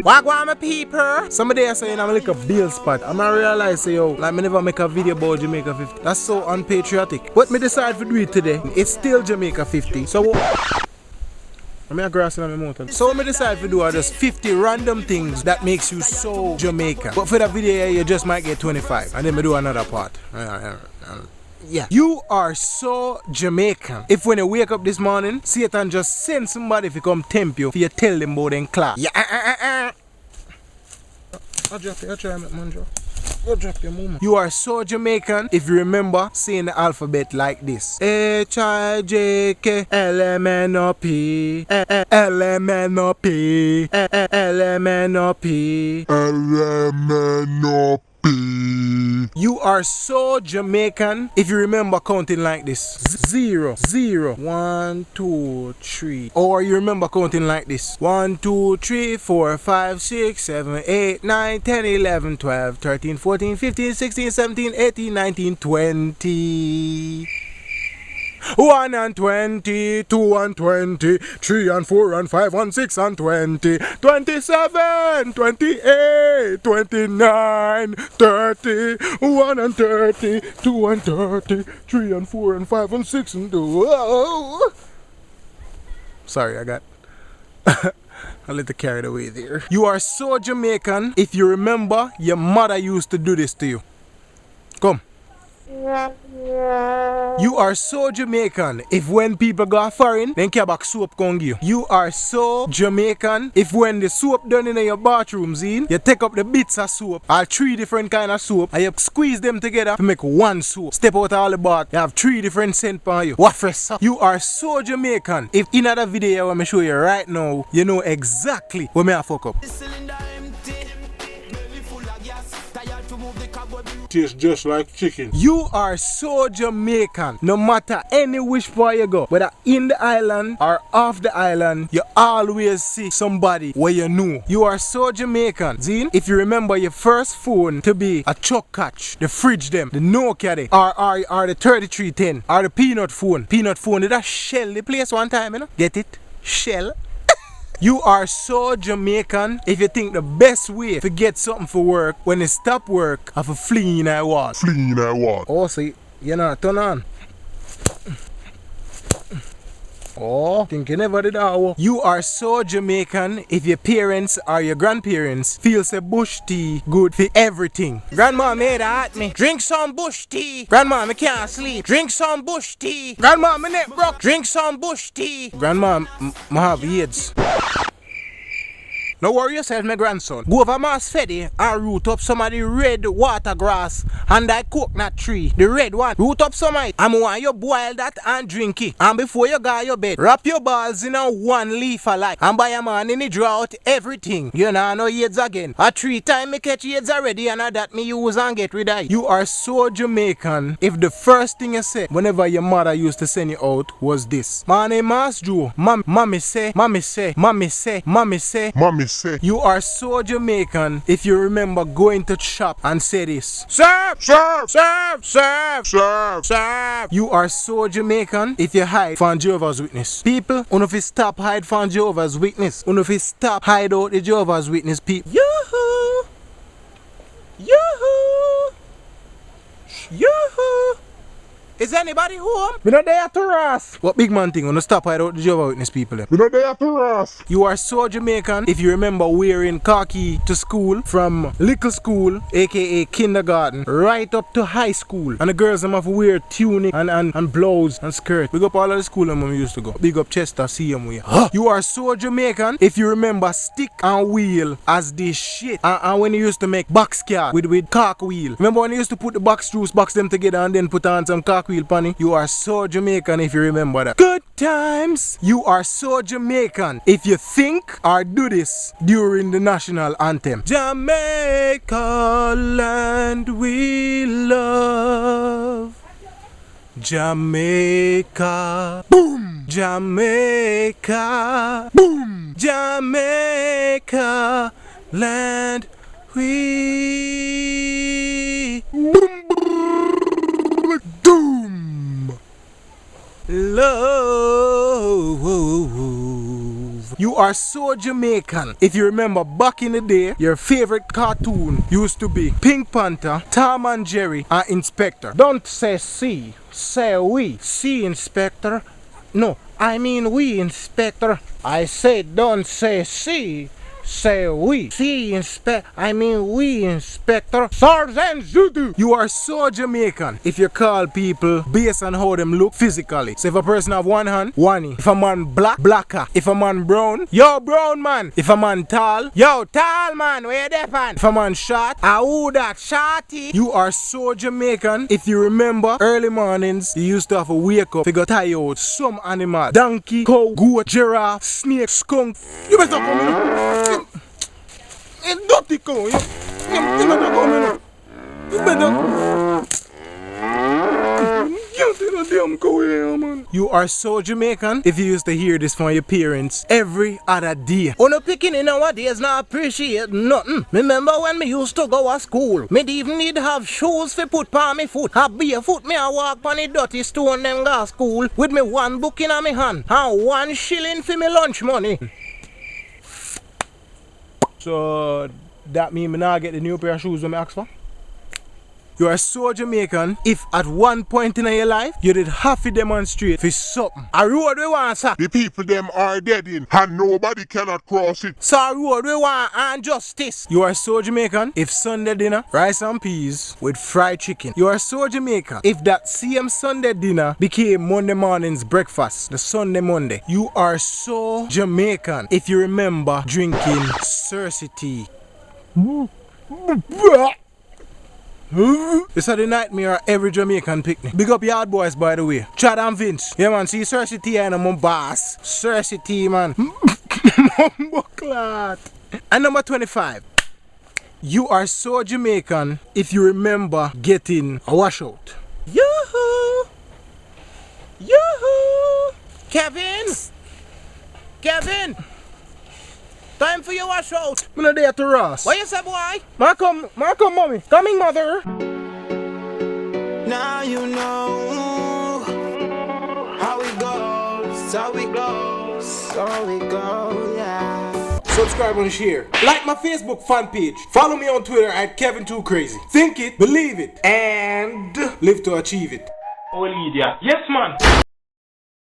Wagwan my people. Somebody are saying I'm like a bill spot. I'm not realize yo, like me never make a video about Jamaica 50. That's so unpatriotic. But me decide to do it today. It's still Jamaica 50. So I'm a grass in my motor. So me decide to do are just 50 random things that makes you so Jamaican. But for the video you just might get 25. And then me do another part. Yeah. You are so Jamaican. If when you wake up this morning, Satan just send somebody to come tempt you for you tell them about them class. Yeah. I'll drop you. I'll try my man drop. I'll drop your mama. You are so Jamaican if you remember saying the alphabet like this. H-I-J-K-L-M-N-O-P L-M-N-O-P L-M-N-O-P L-M-N-O-P. You are so Jamaican if you remember counting like this. 0, 0, 1, 2, 3. Or you remember counting like this. 1, 2, 3, 4, 5, 6, 7, 8, 9, 10, 11, 12, 13, 14, 15, 16, 17, 18, 19, 20. 1 and 20, 2 and 20, 3 and 4 and 5 and 6 and 20, 27, 28, 29, 30, 1 and 30, 2 and 30, 3 and 4 and 5 and 6 and 2. Whoa. Sorry, I got a little carried away there. You are so Jamaican if you remember your mother used to do this to you. Come. You are so Jamaican if when people go foreign, then care back soap come give you. You are so Jamaican if when the soap done in your bathroom, you take up the bits of soap, or 3 different kind of soap, and you squeeze them together to make one soap. Step out of all the bath, you have 3 different scents on you. What fresh? You are so Jamaican if in another video I'm show you right now, you know exactly what me I fuck up. Tastes just like chicken. You are so Jamaican. No matter any which part you go, whether in the island or off the island, you always see somebody where you know. You are so Jamaican. Zine, if you remember your first phone to be a chuck catch, the fridge them, the Nokia they, or the 3310, or the peanut phone. Peanut phone, did that shell the place one time, you know? Get it? Shell. You are so Jamaican if you think the best way to get something for work when you stop work have a fling in that wall. Fling in that wall. Oh, see, you know, turn on. Oh, think you never did that. You are so Jamaican if your parents or your grandparents feel say bush tea good for everything. Grandma made at me. Drink some bush tea. Grandma, me can't sleep. Drink some bush tea. Grandma, me neck broke. Drink some bush tea. Grandma, me have AIDS. No worry yourself, my grandson. Go over Mass Fedi and root up some of the red water grass and that coconut tree. The red one. Root up some of it. And I want you boil that and drink it. And before you go to your bed, wrap your balls in a 1 leaf alike. And by a man in the draw out everything. You know, no AIDS again. A 3 time me catch AIDS already and that me use and get rid of it. You are so Jamaican if the first thing you say whenever your mother used to send you out was this. My name is Joe. Mommy say. Say. You are so Jamaican if you remember going to shop and say this. Serve! Serve! Serve! Serve! Serve! Serve! You are so Jamaican if you hide from Jehovah's Witness. People, if you stop hide from Jehovah's Witness. If you stop hide out the Jehovah's Witness people. Yoo-hoo! Yoo-hoo! Yoo-hoo! Is anybody home? Me not there to RASS. What big man thing? Wanna stop hide out the Jehovah's Witness people? Me not there to RASS. You are so Jamaican if you remember wearing khaki to school from little school, aka kindergarten, right up to high school. And the girls them have to wear tunic and blouse and skirt. Big up all of the school them we used to go. Big up Chester, see them we. You are so Jamaican if you remember stick and wheel as this shit. And when you used to make box car with cock wheel. Remember when you used to put the box screws, box them together and then put on some cock wheel panny? You are so Jamaican if you remember that. Good times. You are so Jamaican if you think or do this during the national anthem. Jamaica land we love. Jamaica. Boom. Jamaica. Boom. Jamaica land we are so Jamaican. If you remember back in the day, your favorite cartoon used to be Pink Panther, Tom and Jerry, and Inspector. Don't say C, say we. See, Inspector. No, I mean we, Inspector. I said don't say C, say we. See, I mean we, Inspector. Sergeant Zudu. You are so Jamaican if you call people based on how them look physically. So if a person have one hand, one. If a man black, blacker. If a man brown, yo brown man. If a man tall, yo tall man, where you there fan? If a man short, who that shorty? You are so Jamaican if you remember early mornings you used to have to wake up to go tie out some animal. Donkey, cow, goat, giraffe, snake, skunk. You better come in. It's dirty cow. You better come in. You better. Damn cow here, man. You are so Jamaican if you used to hear this from your parents every other day. Oh no, picking in nowadays not appreciate nothing. Remember when me used to go to school? Me even need to have shoes for put on me foot. Have barefoot me I walk on the dirty stone them go to school with me one book in my hand and 1 shilling for me lunch money. So that mean me not get the new pair of shoes when me ask for? You are so Jamaican if at one point in your life you did have to demonstrate for something. A road we want, sir. The people them are dead in and nobody cannot cross it. So a road we want and justice. You are so Jamaican if Sunday dinner, rice and peas with fried chicken. You are so Jamaican if that same Sunday dinner became Monday morning's breakfast, the Sunday Monday. You are so Jamaican if you remember drinking Cersei tea. This is the nightmare of every Jamaican picnic. Big up yard boys, by the way. Chad and Vince. Yeah, man, see Cersei tea and my boss. Cersei tea, man. And number 25. You are so Jamaican if you remember getting a washout. Yoo-hoo! Yoo-hoo! Kevin! Kevin! Time for your washout. I'm not there to RASS. What you say, boy? Come, mommy. Coming, mother. Now you know how it goes, how it goes, how it goes, yeah. Subscribe and share. Like my Facebook fan page. Follow me on Twitter at Kevin2Crazy. Think it, believe it, and live to achieve it. Oh, Lydia. Yes, man.